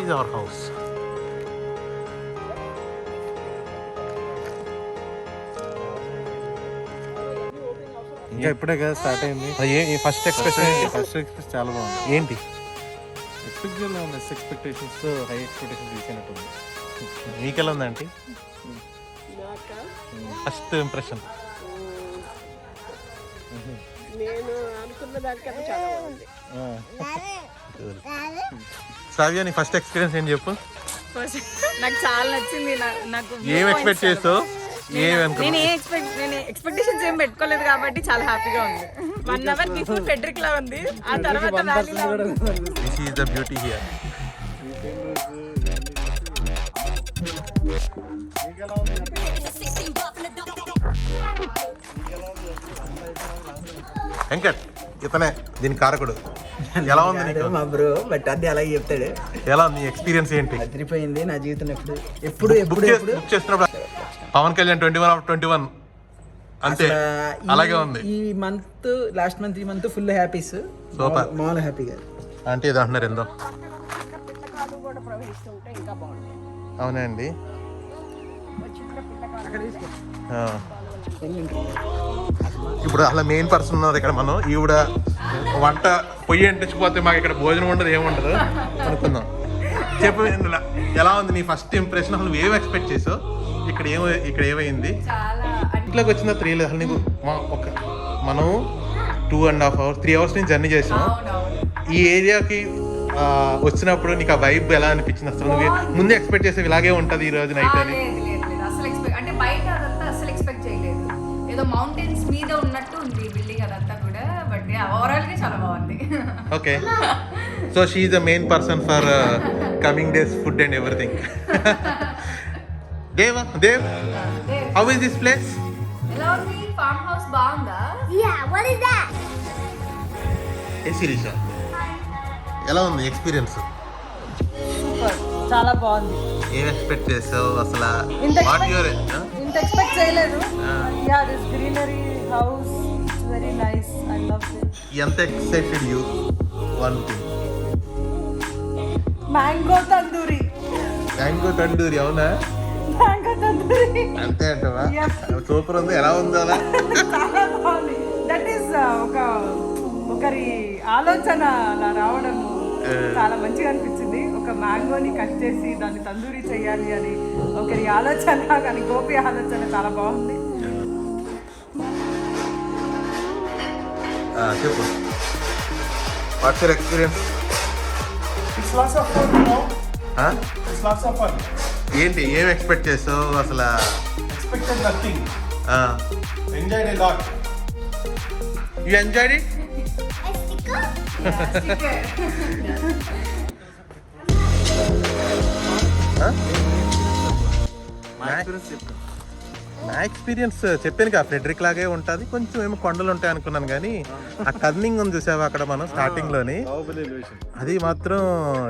Is our house. ఇంకా ఇప్పుడే కదా స్టార్ట్ అయింది. ఫస్ట్ ఎక్స్ప్రెషన్ చాలా బాగుంది. ఏంటి? ఎక్స్పెక్ట్ చేయలేదు, లెస్ ఎక్స్పెక్టేషన్స్ హై ఎక్స్పెక్టేషన్స్ తీసినట్టుంది. మీకెలా ఉందంటే ఫస్ట్ ఇంప్రెషన్? నేను అనుకున్న దానికన్నా చాలా బాగుంది. శ్రావ్య, నీ ఫస్ట్ ఎక్స్పీరియన్స్ ఏం చెప్పు. నాకు చాలా నచ్చింది. నాకు ఏం ఎక్స్పెక్ట్ చేస్తావు? నేను ఎక్స్పెక్టేషన్స్ ఏం పెట్టుకోలేదు కాబట్టి చాలా హ్యాపీగా ఉంది. 1 hour బిఫోర్ ఫెడ్రిక్ లా ఉంది, ఆ తర్వాత this is the beauty here. Venkat ఇతనే దీని కారకుడు. ఎలా ఉంది నీకు? మా బ్రో బట్ అది అలాగే చెప్తాడు. ఎలా నీ ఎక్స్పీరియన్స్ ఏంటి? అదిరిపోయింది నా జీవితం. ఎప్పుడు బుక్ చేస్తున్నప్పుడు పవన్ కళ్యాణ్ 21/21 అంతే అలాగే ఉంది. ఈ మంత్ లాస్ట్ మంత్ ఈ మంత్ ఫుల్ హ్యాపీస్. సూపర్, మామూలు హ్యాపీగా అంటే ఇది అంటున్నారు ఎందో. కూడా ప్రవహిస్తుంటే ఇంకా బాగుంది. అవునండి. ఇప్పుడు అలా మెయిన్ పర్సన్ ఉన్నారు ఇక్కడ. మనం ఈవిడ వంట పొయ్యి అంటించిపోతే మాకు ఇక్కడ భోజనం ఉండదు, ఏముండదు అనుకుందాం. చెప్పు, ఎలా ఉంది నీ ఫస్ట్ ఇంప్రెషన్? అసలు ఏం ఎక్స్పెక్ట్ చేసావు? ఇక్కడ ఏమైంది? ఇంట్లోకి వచ్చిన 3 అసలు నీకు మనం 2.5 hours 3 hours నుంచి జర్నీ చేసాం. ఈ ఏరియాకి వచ్చినప్పుడు నీకు ఆ వైబ్ ఎలా అనిపించింది? అసలు నువ్వు ముందే ఎక్స్పెక్ట్ చేసేవి ఇలాగే ఉంటుంది ఈ రోజు నైట్ అని? అసలు అంటే బయట అదంతా అసలు ఎక్స్పెక్ట్ చేయలేదు. ఏదో మౌంటైన్స్ మీద ఉన్నట్టు ఉంది బిల్డింగ్ అదంతా కూడా. బట్ ఓవరాల్ గా చాలా బాగుంది. Okay, so she is the main person for coming days food and everything. Dev, how is this place? ఎలా ఉంది? ఫార్మ్ హౌస్ బాగుందా? ఏ సిరీస్ ఎలా ఉంది ఎక్స్పీరియన్స్? సూపర్, చాలా బాగుంది. ఏం ఎక్స్పెక్ట్ చేసావు అసలు? ఇంత ఎక్స్పెక్ట్ చేయలేదు. Yeah, this greenery house it's very nice. I love it. ఎంత excited you? One thing, mango tandoori. Mango tandoori. అవునా? మ్యాంగో తందూరి అంతే అంటవా? సూపర్ ఉంది. ఎలా ఉంది అలా? చాలా బాగుంది. దట్ ఈస్ ఒకరి ఆలోచన అలా రావడం చాలా మంచిగా అనిపించింది. ఒక మ్యాంగోని కట్ చేసి దాన్ని తందూరి చేయాలి అని ఒకరి ఆలోచన, కానీ గోపి ఆలోచన చాలా బాగుంది. చెప్పు, what's your experience? It's lots of fun, you know. It's lots of fun. ఏంటి, ఏం ఎక్స్పెక్ట్ చేసావు అసలు? Expected nothing. Enjoyed a lot. You enjoyed it? నా ఎక్స్పీరియన్స్ చెప్పాను కదా, ఫ్రెడరిక్ లాగే ఉంటుంది. కొంచెం ఏమో కొండలు ఉంటాయి అనుకున్నాను, కానీ ఆ టర్నింగ్ ఉంది చూసావా అక్కడ మనం స్టార్టింగ్ లోని, అది మాత్రం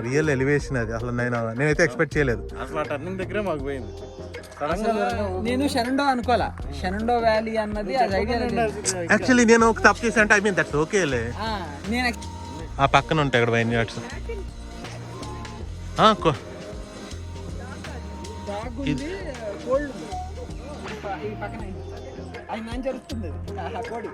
రియల్ ఎలివేషన్. అది అసలు నేనైతే ఎక్స్పెక్ట్ చేయలేదు. అసలు ఆ టర్నింగ్ దగ్గరే మాకు పోయింది. నేను షెనండో అనుకోవాలా, షెనండో వ్యాలీ అన్నది అది ఐడియా. యాక్చువల్లీ నేను ఒక తప్పు చేసా అంటే, ఐ మీన్ దట్స్ ఓకేలే. నేను ఆ పక్కన ఉంటాయి అక్కడ వైన్ యార్డ్స్. కోల్డ్ ఈ పక్కన అది జరుగుతుంది కోడి.